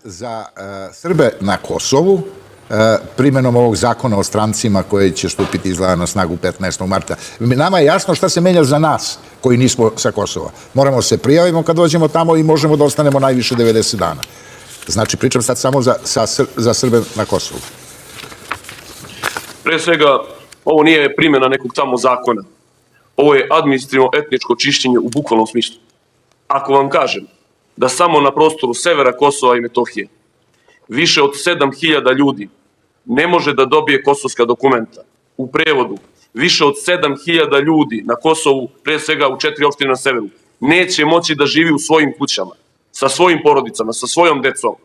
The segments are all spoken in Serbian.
Za Srbe na Kosovu, primjenom ovog zakona o strancima koji će stupiti izgleda na snagu 15. marta. Nama je jasno šta se menja za nas koji nismo sa Kosova. Moramo se prijavimo kad dođemo tamo i možemo da ostanemo najviše 90 dana. Znači, pričam sad samo za Srbe na Kosovu. Pre svega, ovo nije primjena nekog tamo zakona. Ovo je administrativno etničko čišćenje u bukvalnom smislu. Ako vam kažem da samo na prostoru severa Kosova i Metohije više od 7.000 ljudi ne može da dobije kosovska dokumenta. U prevodu, više od 7.000 ljudi na Kosovu, pre svega u 4 opštine na severu, neće moći da živi u svojim kućama, sa svojim porodicama, sa svojom decom.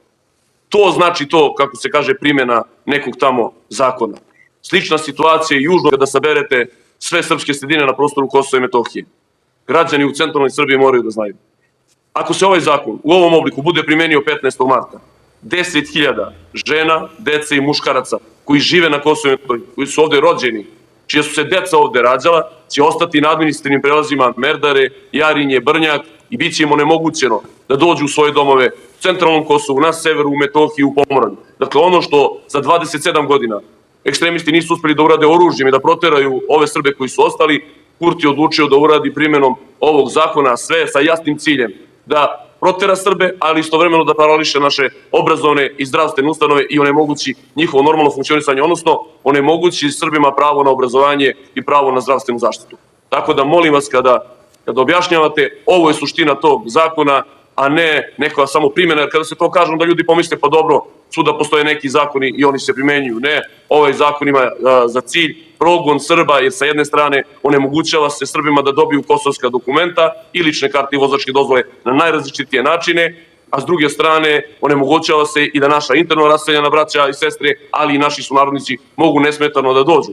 To znači to, kako se kaže, primjena nekog tamo zakona. Slična situacija je južno kada saberete sve srpske sredine na prostoru Kosova i Metohije. Građani u centralnoj Srbiji moraju da znaju. Ako se ovaj zakon u ovom obliku bude primenio 15. marta, 10.000 žena, dece i muškaraca koji žive na Kosovu i Metohiji, koji su ovde rođeni, čija su se deca ovde rađala, će ostati na administrativnim prelazima Merdare, Jarinje, Brnjak i bit će im onemogućeno da dođu u svoje domove u centralnom Kosovu, na severu, u Metohiji, u Pomoravlju. Dakle, ono što za 27 godina ekstremisti nisu uspeli da urade oružjem i da proteraju ove Srbe koji su ostali, Kurti je odlučio da uradi primjenom ovog zakona sve sa jasnim ciljem da protera Srbe, ali istovremeno da parališe naše obrazovne i zdravstvene ustanove i onemogući njihovo normalno funkcionisanje, odnosno onemogući Srbima pravo na obrazovanje i pravo na zdravstvenu zaštitu. Tako da molim vas kada objašnjavate, ovo je suština tog zakona, a ne neka samo primjena, jer kada se to kažem da ljudi pomisle pa dobro, svuda postoje neki zakoni i oni se primenjuju. Ne, ovaj zakon ima za cilj progon Srba, jer sa jedne strane onemogućava se Srbima da dobiju kosovska dokumenta i lične karte i vozačke dozvole na najrazličitije načine, a s druge strane onemogućava se i da naša interno raseljena braća i sestre, ali i naši sunarodnici mogu nesmetano da dođu.